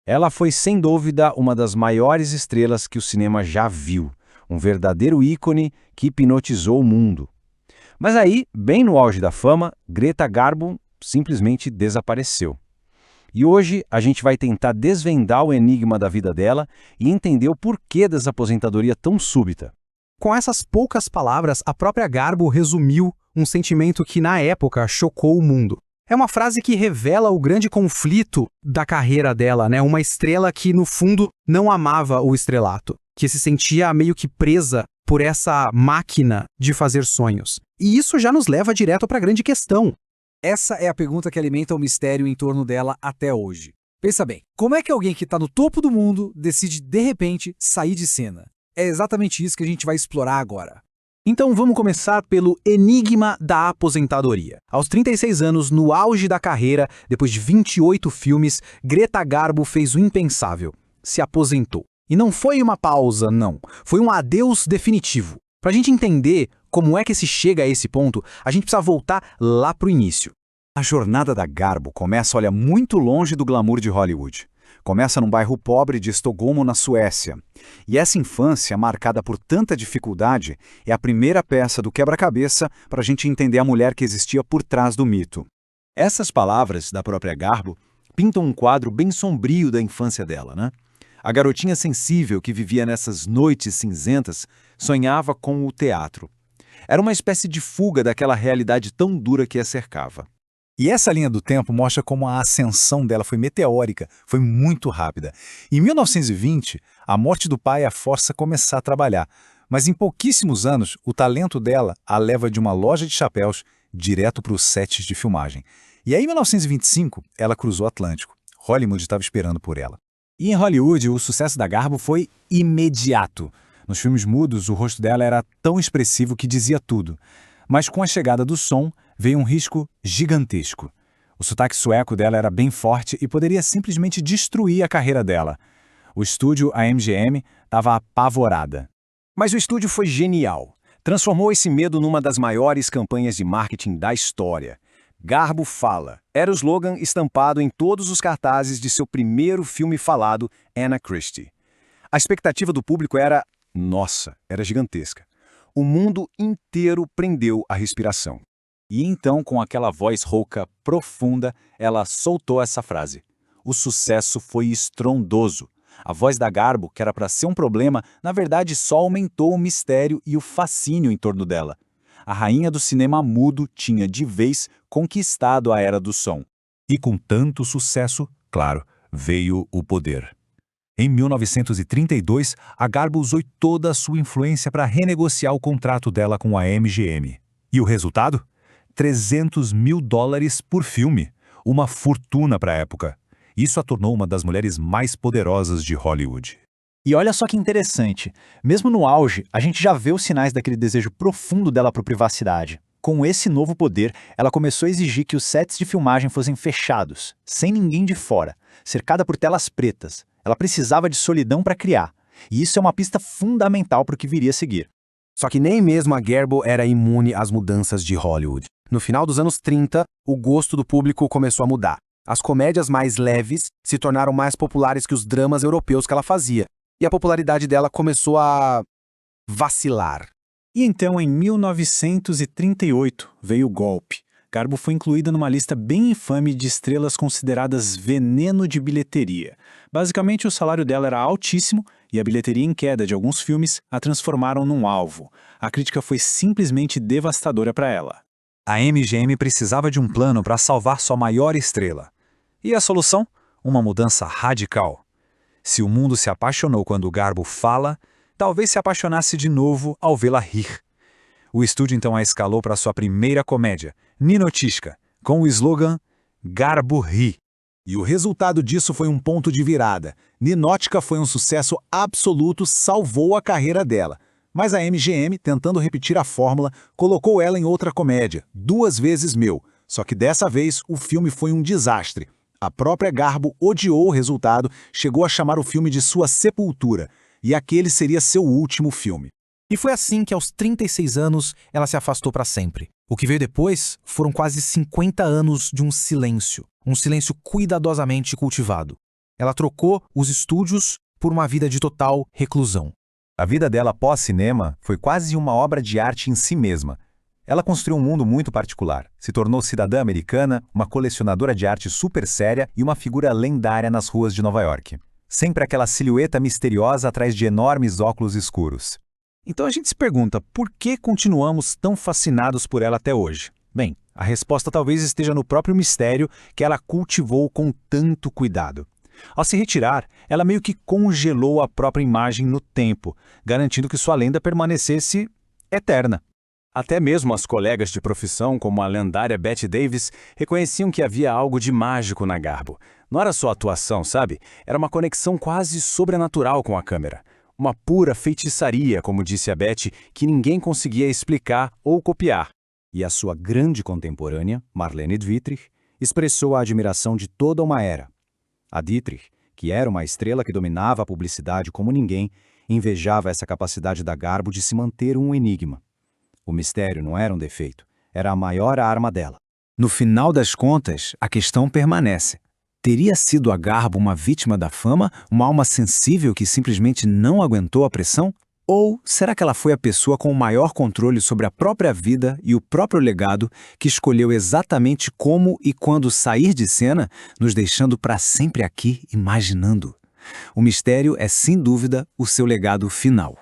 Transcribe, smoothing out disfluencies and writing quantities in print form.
Ela foi, sem dúvida, uma das maiores estrelas que o cinema já viu, um verdadeiro ícone que hipnotizou o mundo. Mas aí, bem no auge da fama, Greta Garbo simplesmente desapareceu. E hoje a gente vai tentar desvendar o enigma da vida dela e entender o porquê dessa aposentadoria tão súbita. Com essas poucas palavras, a própria Garbo resumiu um sentimento que, na época, chocou o mundo. É uma frase que revela o grande conflito da carreira dela, né? Uma estrela que, no fundo, não amava o estrelato, que se sentia meio que presa por essa máquina de fazer sonhos. E isso já nos leva direto para a grande questão. Essa é a pergunta que alimenta o mistério em torno dela até hoje. Pensa bem, como é que alguém que está no topo do mundo decide, de repente, sair de cena? É exatamente isso que a gente vai explorar agora. Então vamos começar pelo enigma da aposentadoria. Aos 36 anos, no auge da carreira, depois de 28 filmes, Greta Garbo fez o impensável. Se aposentou. E não foi uma pausa, não. Foi um adeus definitivo. Para a gente entender como é que se chega a esse ponto, a gente precisa voltar lá pro início. A jornada da Garbo começa, olha, muito longe do glamour de Hollywood. Começa num bairro pobre de Estocolmo, na Suécia. E essa infância, marcada por tanta dificuldade, é a primeira peça do quebra-cabeça para a gente entender a mulher que existia por trás do mito. Essas palavras da própria Garbo pintam um quadro bem sombrio da infância dela, né? A garotinha sensível que vivia nessas noites cinzentas sonhava com o teatro. Era uma espécie de fuga daquela realidade tão dura que a cercava. E essa linha do tempo mostra como a ascensão dela foi meteórica, foi muito rápida. Em 1920, a morte do pai a força a começar a trabalhar, mas em pouquíssimos anos, o talento dela a leva de uma loja de chapéus direto para os sets de filmagem. E aí, em 1925, ela cruzou o Atlântico. Hollywood estava esperando por ela. E em Hollywood, o sucesso da Garbo foi imediato. Nos filmes mudos, o rosto dela era tão expressivo que dizia tudo. Mas com a chegada do som, veio um risco gigantesco. O sotaque sueco dela era bem forte e poderia simplesmente destruir a carreira dela. O estúdio, a MGM, estava apavorada. Mas o estúdio foi genial. Transformou esse medo numa das maiores campanhas de marketing da história. Garbo fala. Era o slogan estampado em todos os cartazes de seu primeiro filme falado, Anna Christie. A expectativa do público era, nossa, era gigantesca. O mundo inteiro prendeu a respiração. E então, com aquela voz rouca profunda, ela soltou essa frase. O sucesso foi estrondoso. A voz da Garbo, que era para ser um problema, na verdade só aumentou o mistério e o fascínio em torno dela. A rainha do cinema mudo tinha de vez conquistado a era do som. E com tanto sucesso, claro, veio o poder. Em 1932, a Garbo usou toda a sua influência para renegociar o contrato dela com a MGM. E o resultado? $300 mil por filme. Uma fortuna para a época. Isso a tornou uma das mulheres mais poderosas de Hollywood. E olha só que interessante, mesmo no auge, a gente já vê os sinais daquele desejo profundo dela por privacidade. Com esse novo poder, ela começou a exigir que os sets de filmagem fossem fechados, sem ninguém de fora, cercada por telas pretas. Ela precisava de solidão para criar, e isso é uma pista fundamental para o que viria a seguir. Só que nem mesmo a Garbo era imune às mudanças de Hollywood. No final dos anos 30, o gosto do público começou a mudar. As comédias mais leves se tornaram mais populares que os dramas europeus que ela fazia, e a popularidade dela começou a vacilar. E então, em 1938, veio o golpe. Garbo foi incluída numa lista bem infame de estrelas consideradas veneno de bilheteria. Basicamente, o salário dela era altíssimo e a bilheteria em queda de alguns filmes a transformaram num alvo. A crítica foi simplesmente devastadora para ela. A MGM precisava de um plano para salvar sua maior estrela. E a solução? Uma mudança radical. Se o mundo se apaixonou quando Garbo fala, talvez se apaixonasse de novo ao vê-la rir. O estúdio então a escalou para sua primeira comédia, Ninotchka, com o slogan Garbo ri. E o resultado disso foi um ponto de virada. Ninotchka foi um sucesso absoluto, salvou a carreira dela. Mas a MGM, tentando repetir a fórmula, colocou ela em outra comédia, Duas Vezes Meu. Só que dessa vez o filme foi um desastre. A própria Garbo odiou o resultado, chegou a chamar o filme de sua sepultura. E aquele seria seu último filme. E foi assim que, aos 36 anos, ela se afastou para sempre. O que veio depois foram quase 50 anos de um silêncio cuidadosamente cultivado. Ela trocou os estúdios por uma vida de total reclusão. A vida dela pós-cinema foi quase uma obra de arte em si mesma. Ela construiu um mundo muito particular, se tornou cidadã americana, uma colecionadora de arte super séria e uma figura lendária nas ruas de Nova York. Sempre aquela silhueta misteriosa atrás de enormes óculos escuros. Então a gente se pergunta, por que continuamos tão fascinados por ela até hoje? Bem, a resposta talvez esteja no próprio mistério que ela cultivou com tanto cuidado. Ao se retirar, ela meio que congelou a própria imagem no tempo, garantindo que sua lenda permanecesse eterna. Até mesmo as colegas de profissão, como a lendária Bette Davis, reconheciam que havia algo de mágico na Garbo. Não era só atuação, sabe? Era uma conexão quase sobrenatural com a câmera. Uma pura feitiçaria, como disse a Bette, que ninguém conseguia explicar ou copiar. E a sua grande contemporânea, Marlene Dietrich, expressou a admiração de toda uma era. A Dietrich, que era uma estrela que dominava a publicidade como ninguém, invejava essa capacidade da Garbo de se manter um enigma. O mistério não era um defeito, era a maior arma dela. No final das contas, a questão permanece. Teria sido a Garbo uma vítima da fama, uma alma sensível que simplesmente não aguentou a pressão? Ou será que ela foi a pessoa com o maior controle sobre a própria vida e o próprio legado que escolheu exatamente como e quando sair de cena, nos deixando para sempre aqui imaginando? O mistério é, sem dúvida, o seu legado final.